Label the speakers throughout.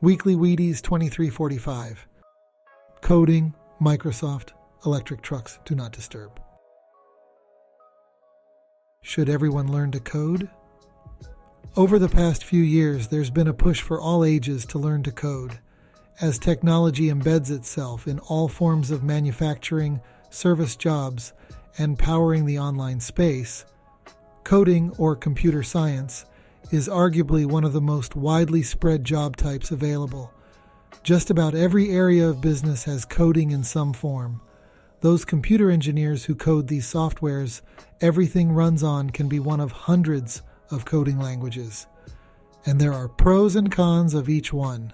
Speaker 1: Weekly Wheaties 2345. Coding, Microsoft, electric trucks do not disturb. Should everyone learn to code? Over the past few years, there's been a push for all ages to learn to code. As technology embeds itself in all forms of manufacturing, service jobs, and powering the online space, coding, or computer science, is arguably one of the most widely spread job types available. Just about every area of business has coding in some form. Those computer engineers who code these softwares everything runs on can be one of hundreds of coding languages, and there are pros and cons of each one.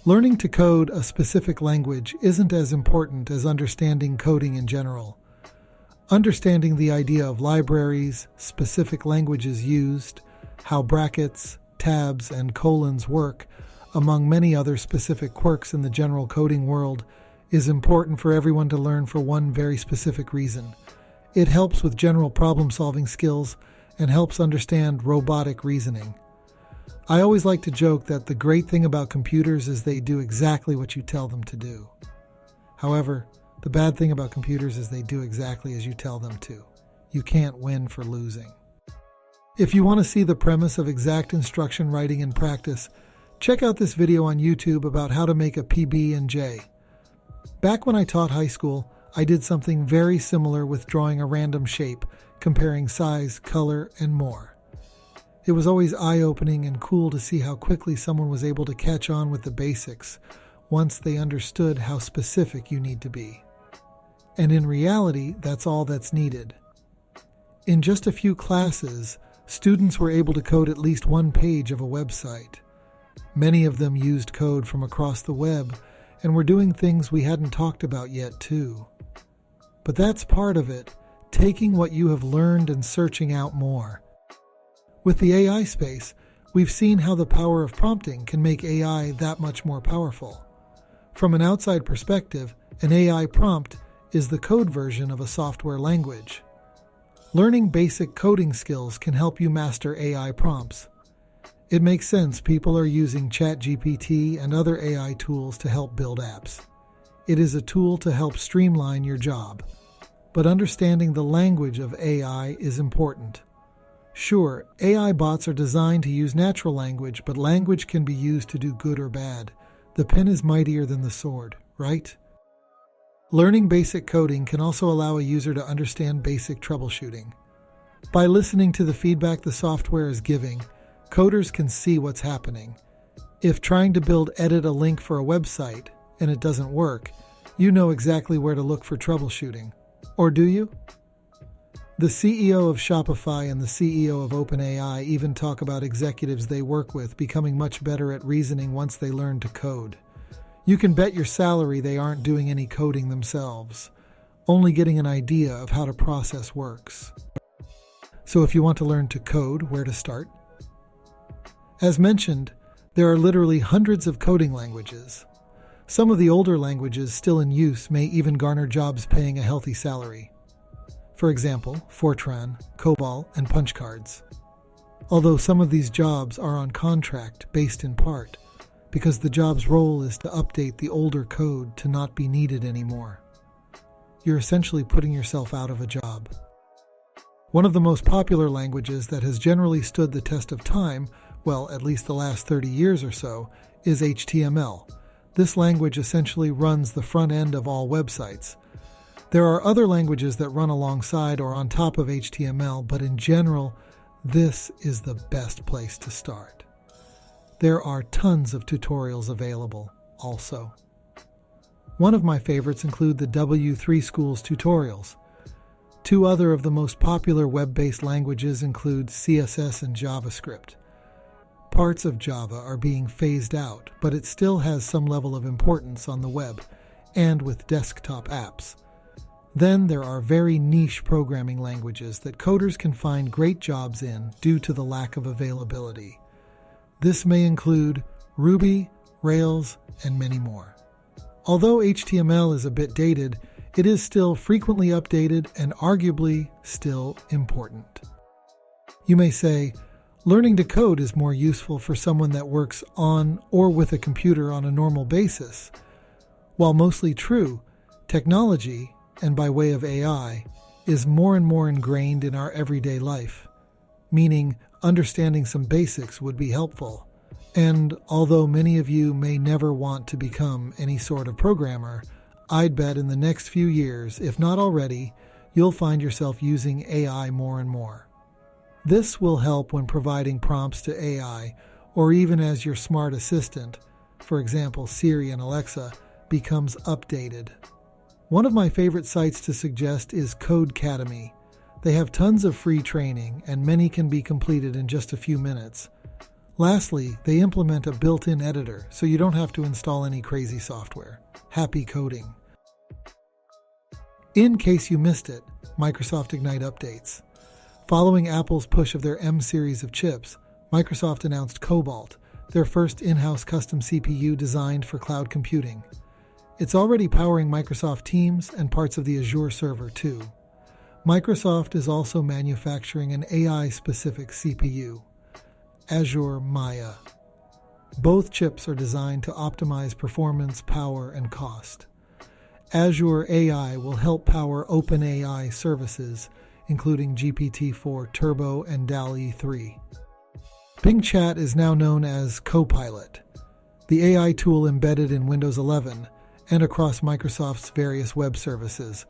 Speaker 1: Learning to code a specific language isn't as important as understanding coding in general. Understanding the idea of libraries, specific languages used, how brackets, tabs, and colons work, among many other specific quirks in the general coding world, is important for everyone to learn for one very specific reason. It helps with general problem-solving skills and helps understand robotic reasoning. I always like to joke that the great thing about computers is they do exactly what you tell them to do. However, the bad thing about computers is they do exactly as you tell them to. You can't win for losing. If you want to see the premise of exact instruction writing in practice, check out this video on YouTube about how to make a PB&J. Back when I taught high school, I did something very similar with drawing a random shape, comparing size, color, and more. It was always eye-opening and cool to see how quickly someone was able to catch on with the basics once they understood how specific you need to be. And in reality, that's all that's needed. In just a few classes, students were able to code at least one page of a website. Many of them used code from across the web and were doing things we hadn't talked about yet, too. But that's part of it, taking what you have learned and searching out more. With the AI space, we've seen how the power of prompting can make AI that much more powerful. From an outside perspective, an AI prompt is the code version of a software language. Learning basic coding skills can help you master AI prompts. It makes sense people are using ChatGPT and other AI tools to help build apps. It is a tool to help streamline your job. But understanding the language of AI is important. Sure, AI bots are designed to use natural language, but language can be used to do good or bad. The pen is mightier than the sword, right? Learning basic coding can also allow a user to understand basic troubleshooting. By listening to the feedback the software is giving, coders can see what's happening. If trying to edit a link for a website and it doesn't work, you know exactly where to look for troubleshooting. Or do you? The CEO of Shopify and the CEO of OpenAI even talk about executives they work with becoming much better at reasoning once they learn to code. You can bet your salary they aren't doing any coding themselves, only getting an idea of how the process works. So if you want to learn to code, where to start? As mentioned, there are literally hundreds of coding languages. Some of the older languages still in use may even garner jobs paying a healthy salary. For example, Fortran, COBOL, and punch cards. Although some of these jobs are on contract based in part because the job's role is to update the older code to not be needed anymore. You're essentially putting yourself out of a job. One of the most popular languages that has generally stood the test of time, well, at least the last 30 years or so, is HTML. This language essentially runs the front end of all websites. There are other languages that run alongside or on top of HTML, but in general, this is the best place to start. There are tons of tutorials available also. One of my favorites include the W3 School's tutorials. Two other of the most popular web-based languages include CSS and JavaScript. Parts of Java are being phased out, but it still has some level of importance on the web and with desktop apps. Then there are very niche programming languages that coders can find great jobs in due to the lack of availability. This may include Ruby, Rails, and many more. Although HTML is a bit dated, it is still frequently updated and arguably still important. You may say, Learning to code is more useful for someone that works on or with a computer on a normal basis. While mostly true, technology, and by way of AI, is more and more ingrained in our everyday life, meaning understanding some basics would be helpful. And although many of you may never want to become any sort of programmer, I'd bet in the next few years, if not already, you'll find yourself using AI more and more. This will help when providing prompts to AI, or even as your smart assistant, for example Siri and Alexa, becomes updated. One of my favorite sites to suggest is Codecademy. They have tons of free training, and many can be completed in just a few minutes. Lastly, they implement a built-in editor, so you don't have to install any crazy software. Happy coding! In case you missed it, Microsoft Ignite updates. Following Apple's push of their M series of chips, Microsoft announced Cobalt, their first in-house custom CPU designed for cloud computing. It's already powering Microsoft Teams and parts of the Azure server too. Microsoft is also manufacturing an AI-specific CPU, Azure Maya. Both chips are designed to optimize performance, power, and cost. Azure AI will help power OpenAI services, including GPT-4 Turbo and DALL-E 3. Bing Chat is now known as Copilot, the AI tool embedded in Windows 11 and across Microsoft's various web services.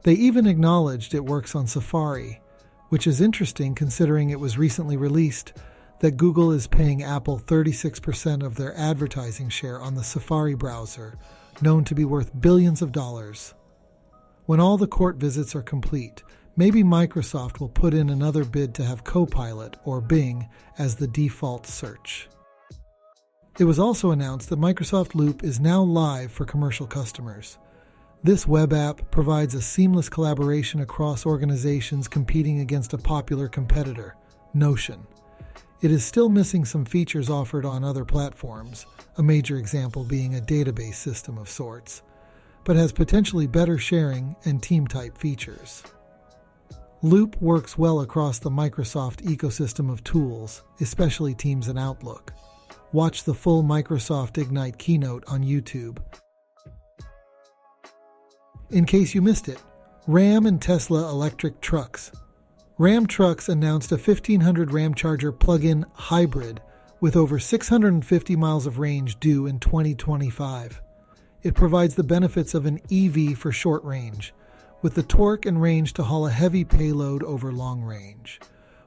Speaker 1: They even acknowledged it works on Safari, which is interesting considering it was recently released that Google is paying Apple 36% of their advertising share on the Safari browser, known to be worth billions of dollars. When all the court visits are complete, maybe Microsoft will put in another bid to have Copilot, or Bing, as the default search. It was also announced that Microsoft Loop is now live for commercial customers. This web app provides a seamless collaboration across organizations competing against a popular competitor, Notion. It is still missing some features offered on other platforms, a major example being a database system of sorts, but has potentially better sharing and team-type features. Loop works well across the Microsoft ecosystem of tools, especially Teams and Outlook. Watch the full Microsoft Ignite keynote on YouTube. In case you missed it, Ram and Tesla electric trucks. Ram Trucks announced a 1500 Ramcharger plug-in hybrid with over 650 miles of range due in 2025. It provides the benefits of an EV for short range, with the torque and range to haul a heavy payload over long range.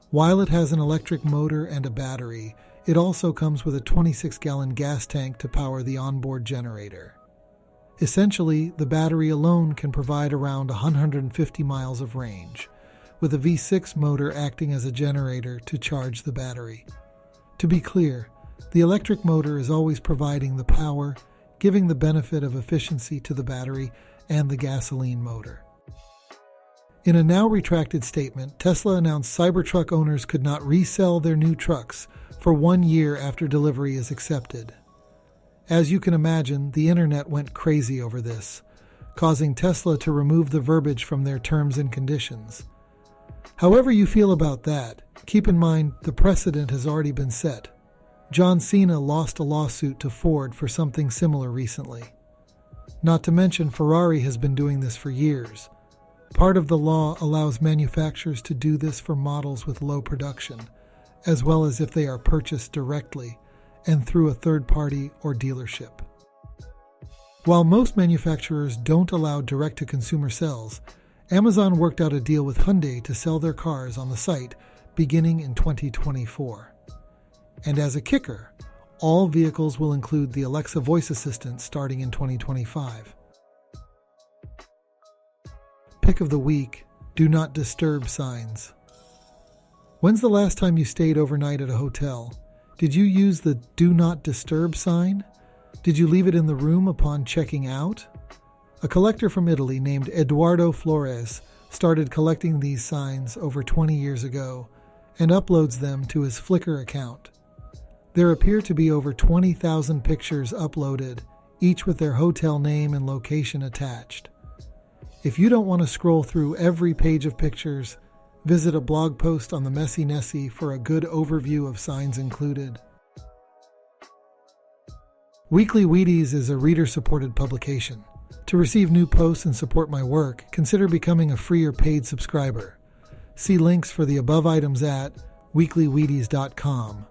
Speaker 1: While it has an electric motor and a battery, it also comes with a 26-gallon gas tank to power the onboard generator. Essentially, the battery alone can provide around 150 miles of range, with a V6 motor acting as a generator to charge the battery. To be clear, the electric motor is always providing the power, giving the benefit of efficiency to the battery and the gasoline motor. In a now retracted statement, Tesla announced Cybertruck owners could not resell their new trucks for 1 year after delivery is accepted. As you can imagine, the internet went crazy over this, causing Tesla to remove the verbiage from their terms and conditions. However you feel about that, keep in mind the precedent has already been set. John Cena lost a lawsuit to Ford for something similar recently. Not to mention Ferrari has been doing this for years. Part of the law allows manufacturers to do this for models with low production, as well as if they are purchased directly and through a third party or dealership. While most manufacturers don't allow direct-to-consumer sales, Amazon worked out a deal with Hyundai to sell their cars on the site beginning in 2024. And as a kicker, all vehicles will include the Alexa voice assistant starting in 2025. Pick of the week, do not disturb signs. When's the last time you stayed overnight at a hotel? Did you use the do not disturb sign? Did you leave it in the room upon checking out? A collector from Italy named Eduardo Flores started collecting these signs over 20 years ago and uploads them to his Flickr account. There appear to be over 20,000 pictures uploaded, each with their hotel name and location attached. If you don't want to scroll through every page of pictures, Visit a blog post on the Messy Nessie for a good overview of signs included. Weekly Wheaties is a reader-supported publication. To receive new posts and support my work, consider becoming a free or paid subscriber. See links for the above items at weeklywheaties.com.